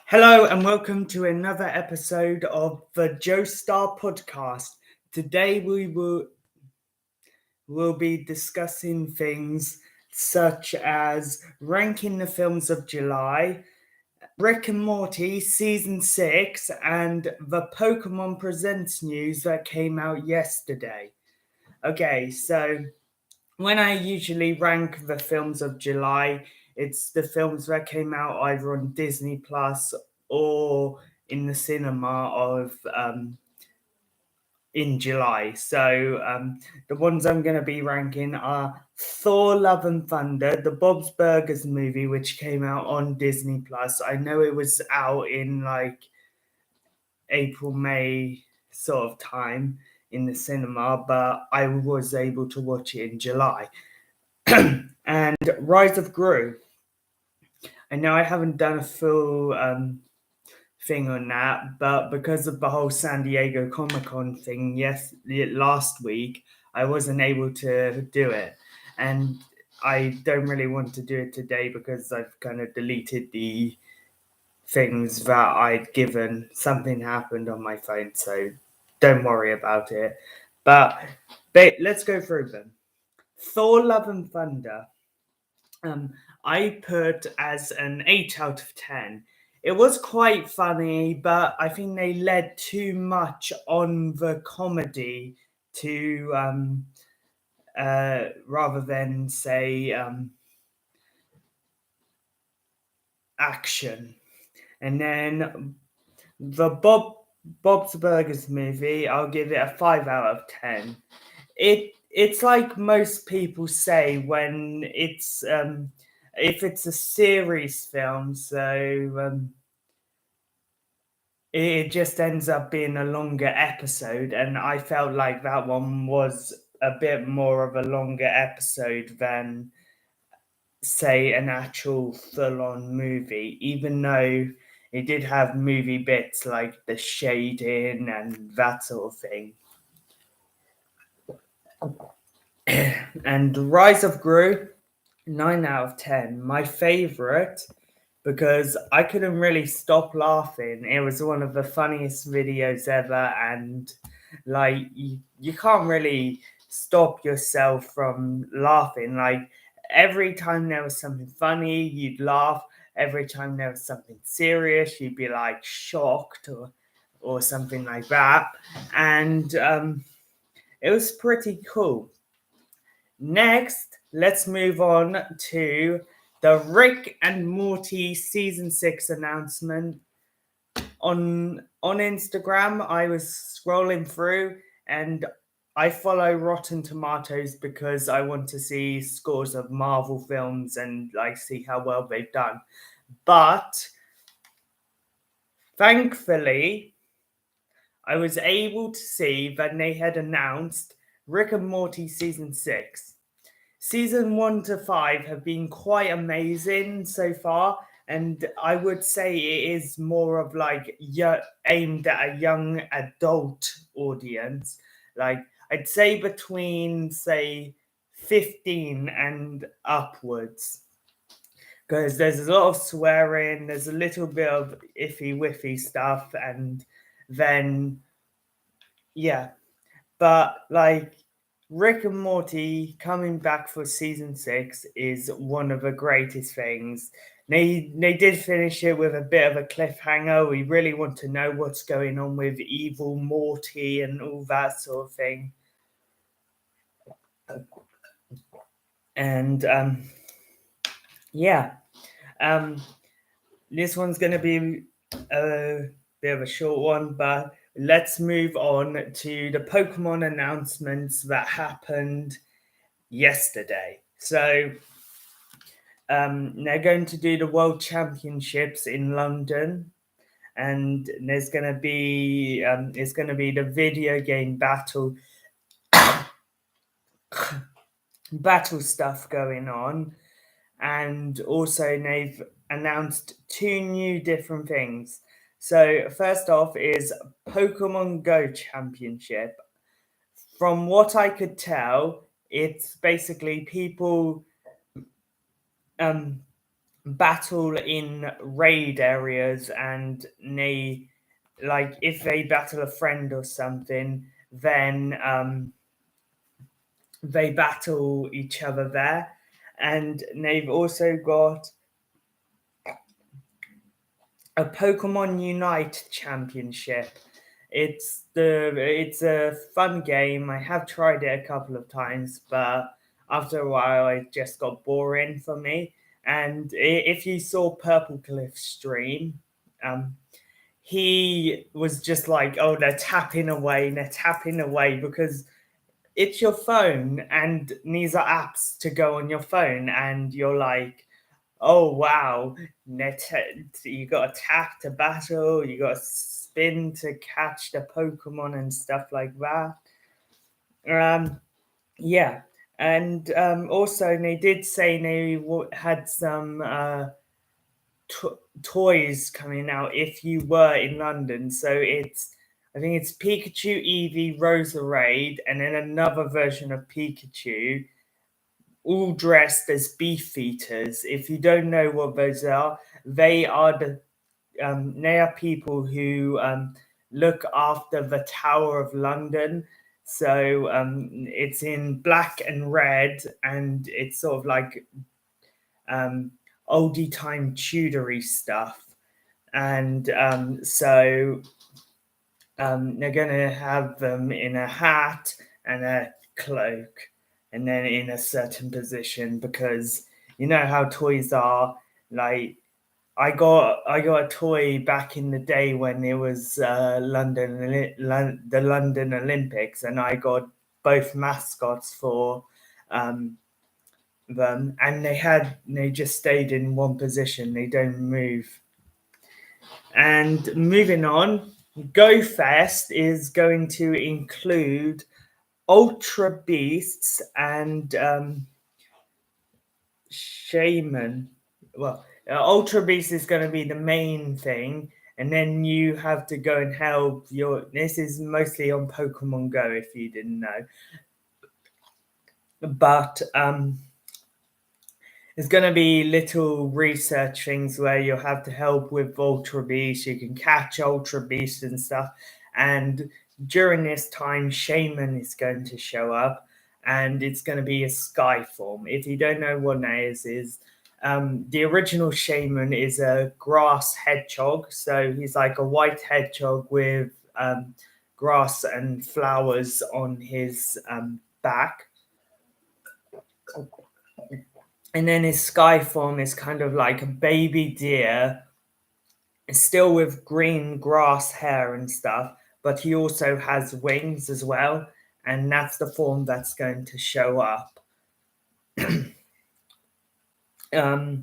Hello and welcome to another episode of the Joestar podcast. Today we will be discussing things such as ranking the films of July, Rick and Morty season 6, and the Pokemon Presents news that came out yesterday. Okay, so when I usually rank the films of July, it's the films that came out either on Disney Plus or in the cinema in July. So the ones I'm going to be ranking are Thor: Love and Thunder, the Bob's Burgers movie, which came out on Disney Plus. I know it was out in like April, May sort of time in the cinema, but I was able to watch it in July. And Rise of Gru. I know I haven't done a full thing on that, but because of the whole San Diego Comic-Con thing last week, I wasn't able to do it. And I don't really want to do it today because I've kind of deleted the things that I'd given. Something happened on my phone, so don't worry about it. But let's go through them. Thor: Love and Thunder. I put as an 8 out of 10. It was quite funny, but I think they led too much on the comedy to rather than say action. And then the Bob's Burgers movie, I'll give it a 5 out of 10. It's like most people say when it's if it's a series film, so it just ends up being a longer episode, and I felt like that one was a bit more of a longer episode than say an actual full-on movie, even though it did have movie bits like the shading and that sort of thing. And Rise of Gru, 9 out of 10. My favorite because I couldn't really stop laughing. It was one of the funniest videos ever, and like you can't really stop yourself from laughing. Like every time there was something funny, you'd laugh. Every time there was something serious, you'd be like shocked or something like that. And it was pretty cool. Next, let's move on to the Rick and Morty season 6 announcement. On Instagram, I was scrolling through and I follow Rotten Tomatoes because I want to see scores of Marvel films and like see how well they've done. But thankfully, I was able to see that they had announced Rick and Morty season 6. Season 1 to 5 have been quite amazing so far, and I would say it is more of like aimed at a young adult audience. Like I'd say between say 15 and upwards, because there's a lot of swearing, there's a little bit of iffy wiffy stuff, and then yeah, but like Rick and Morty coming back for season 6 is one of the greatest things. They did finish it with a bit of a cliffhanger. We really want to know what's going on with evil Morty and all that sort of thing. And yeah, this one's going to be a bit of a short one, but let's move on to the Pokemon announcements that happened yesterday. So they're going to do the World Championships in London, and there's going to be it's going to be the video game battle stuff going on, and also they've announced 2 new different things. So first off is Pokemon Go Championship. From what I could tell, it's basically people battle in raid areas, and they, like, if they battle a friend or something, then they battle each other there. And they've also got a Pokemon Unite Championship. It's a fun game. I have tried it a couple of times, but after a while, it just got boring for me. And if you saw Purple Cliff stream, um, he was just like, "Oh, they're tapping away," because it's your phone, and these are apps to go on your phone, and you're like, oh wow, you got to tap to battle, you got to spin to catch the Pokemon and stuff like that. Um, yeah, and also they did say they had some toys coming out if you were in London. So I think it's Pikachu, Eevee, Roserade, and then another version of Pikachu, all dressed as beefeaters. If you don't know what those are, they are people who look after the Tower of London. So it's in black and red, and it's sort of like um, oldie time Tudory stuff. And they're going to have them in a hat and a cloak, and then in a certain position, because you know how toys are. Like, I got a toy back in the day when it was the London Olympics, and I got both mascots for um, them, and they just stayed in one position. They don't move. And moving on, Go Fest is going to include Ultra Beasts and Shaman. Well, Ultra Beast is going to be the main thing, and then you have to go and help your. This is mostly on Pokemon Go, if you didn't know. But there's going to be little research things where you'll have to help with Ultra Beast. You can catch Ultra Beast and stuff. And during this time, Shaman is going to show up, and it's going to be a sky form. If you don't know what that is the original Shaman is a grass hedgehog. So he's like a white hedgehog with grass and flowers on his back. And then his sky form is kind of like a baby deer, still with green grass hair and stuff, but he also has wings as well, and that's the form that's going to show up. Uh,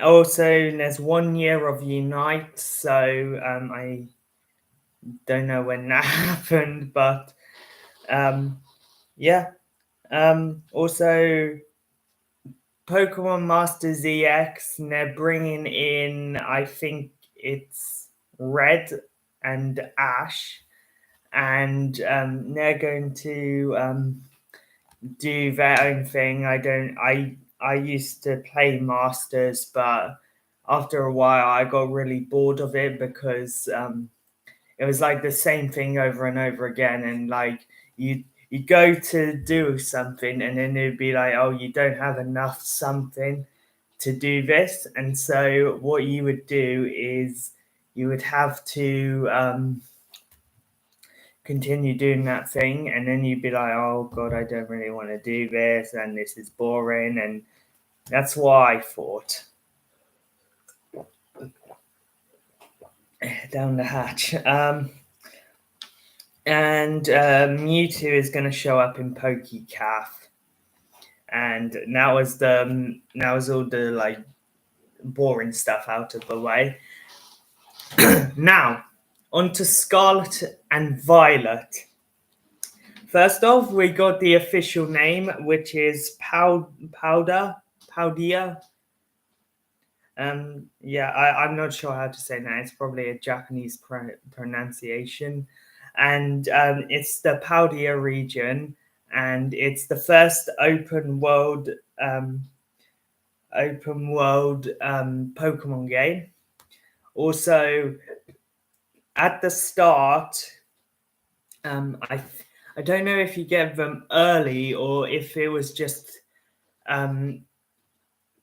Also, there's 1 year of Unite, so I don't know when that happened, but yeah. Also, Pokemon Master ZX, and they're bringing in, I think it's Red and Ash, and they're going to do their own thing. I used to play Masters, but after a while I got really bored of it, because it was like the same thing over and over again, and like you go to do something, and then it'd be like, oh, you don't have enough something to do this. And so what you would do is you would have to continue doing that thing, and then you'd be like, oh god, I don't really want to do this, and this is boring. And that's why I thought down the hatch. And Mewtwo is going to show up in PokeCaf, and now is all the like boring stuff out of the way. Now, on to Scarlet and Violet. First off, we got the official name, which is Paldea. Yeah, I'm not sure how to say that. It's probably a Japanese pronunciation. And it's the Paldea region, and it's the first open world open world Pokemon game. Also, at the start, um, I I don't know if you get them early or if it was just um,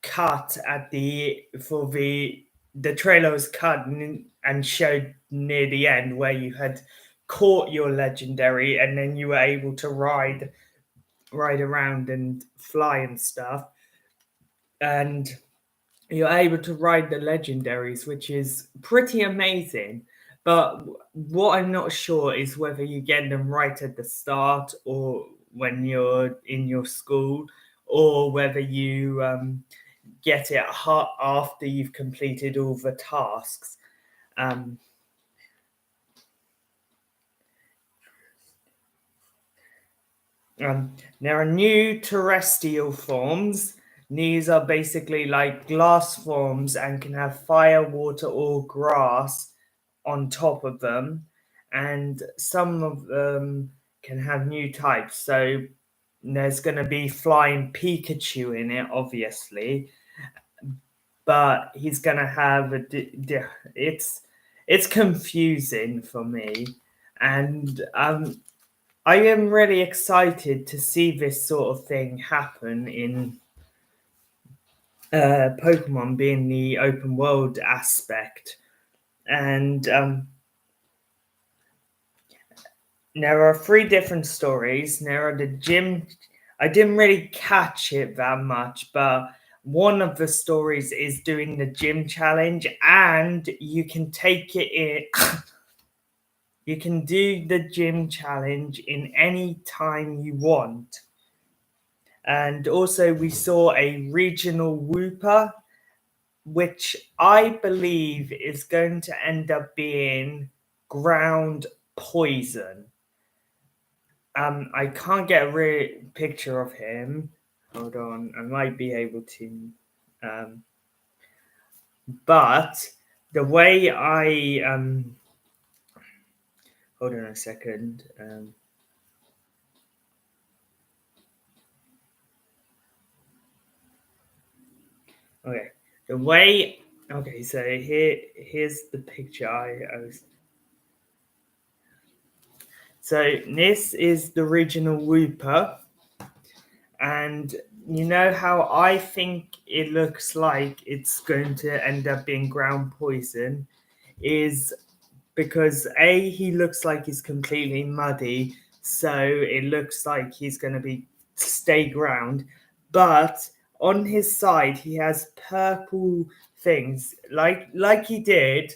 cut at the trailer was cut and showed near the end where you had caught your legendary and then you were able to ride around and fly and stuff, and you're able to ride the legendaries, which is pretty amazing. But what I'm not sure is whether you get them right at the start or when you're in your school, or whether you get it after you've completed all the tasks. Um, there are new terrestrial forms. These are basically like glass forms and can have fire, water, or grass on top of them. And some of them can have new types. So there's going to be flying Pikachu in it, obviously, but he's going to have it's confusing for me, and I am really excited to see this sort of thing happen in Pokemon, being the open world aspect. And there are three different stories. There are the gym. I didn't really catch it that much, but one of the stories is doing the gym challenge, and you can take it in. You can do the gym challenge in any time you want. And also, we saw a regional whooper, which I believe is going to end up being ground poison. I can't get a real picture of him. Hold on, I might be able to. Um, but the way I hold on a second. Okay, the way. Okay, so here's the picture I was. So this is the original Whooper, and you know how I think it looks like it's going to end up being ground poison is because he looks like he's completely muddy, so it looks like he's going to be stay ground, but on his side he has purple things like he did,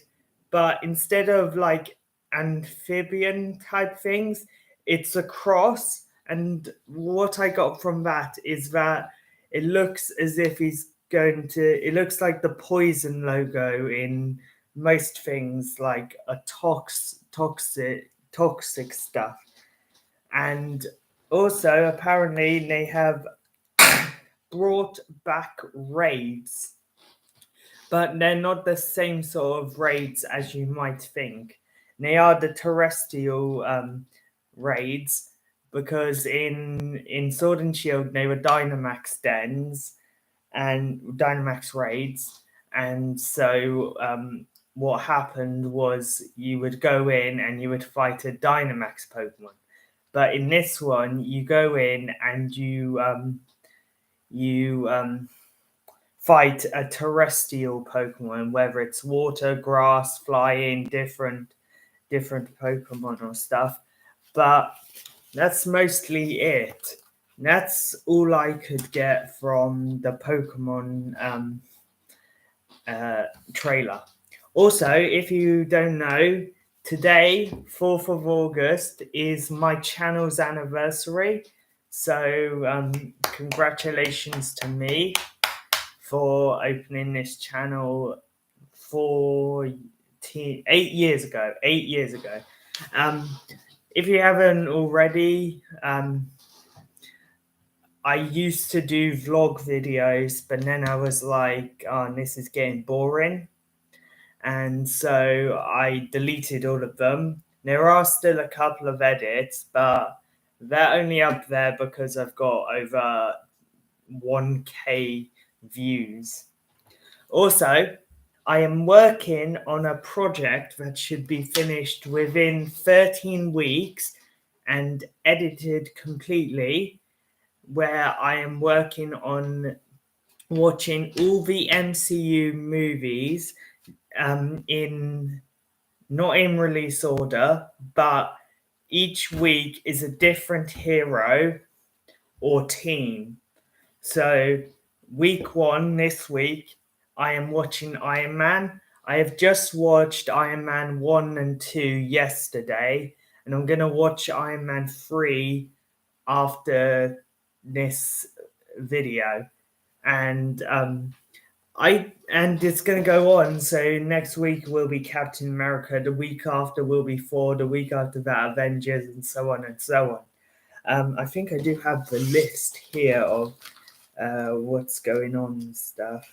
but instead of like amphibian type things, it's a cross. And what I got from that is that it looks as if he's going to, it looks like the poison logo in most things, like a toxic stuff. And also apparently they have brought back raids, but they're not the same sort of raids as you might think. They are the terrestrial raids, because in Sword and Shield they were Dynamax dens and Dynamax raids. And so what happened was you would go in and you would fight a Dynamax Pokemon. But in this one, you go in and you fight a terrestrial Pokemon, whether it's water, grass, flying, different Pokemon or stuff. But that's mostly it. That's all I could get from the Pokemon trailer. Also, if you don't know, today, 4th of August, is my channel's anniversary. So, congratulations to me for opening this channel 8 years ago. 8 years ago. If you haven't already, I used to do vlog videos, but then I was like, oh, this is getting boring. And so I deleted all of them. There are still a couple of edits, but they're only up there because I've got over 1k views. Also, I am working on a project that should be finished within 13 weeks and edited completely, where I am working on watching all the MCU movies in not in release order, but each week is a different hero or team. So, week one this week, I am watching Iron Man. I have just watched Iron Man 1 and 2 yesterday, and I'm going to watch Iron Man 3 after this video. And it's going to go on. So next week will be Captain America. The week after will be Thor. The week after that, Avengers, and so on and so on. I think I do have the list here of what's going on and stuff.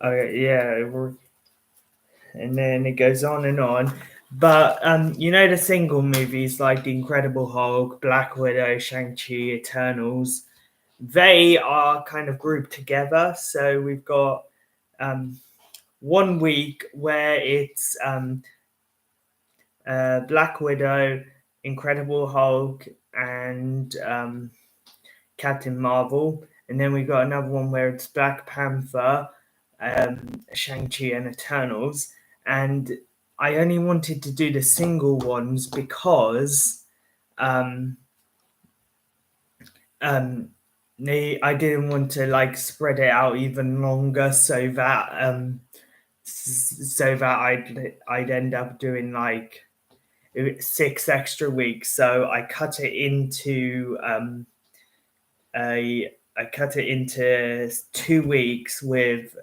Yeah, and then it goes on and on. But the single movies like The Incredible Hulk, Black Widow, Shang-Chi, Eternals, they are kind of grouped together. So we've got 1 week where it's Black Widow, Incredible Hulk, and Captain Marvel. And then we've got another one where it's Black Panther, Shang-Chi, and Eternals. And I only wanted to do the single ones because I didn't want to spread it out even longer, so that I'd end up doing 6 extra weeks. So I cut it into I cut it into 2 weeks with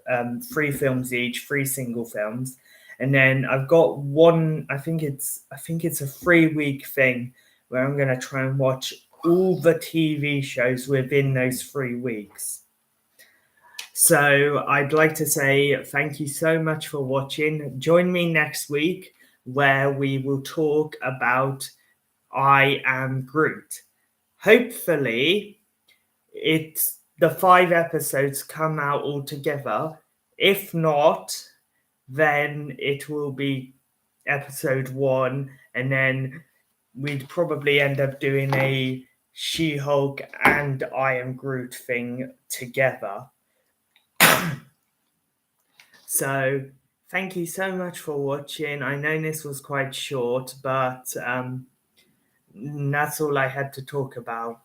3 films each, 3 single films, and then I've got one. I think it's a 3-week thing where I'm going to try and watch all the TV shows within those 3 weeks. So I'd like to say thank you so much for watching. Join me next week where we will talk about I Am Groot. Hopefully, it's the 5 episodes come out all together. If not, then it will be episode 1, and then we'd probably end up doing a She-Hulk and I Am Groot thing together. So thank you so much for watching. I know this was quite short, but that's all I had to talk about.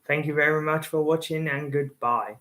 Thank you very much for watching, and goodbye.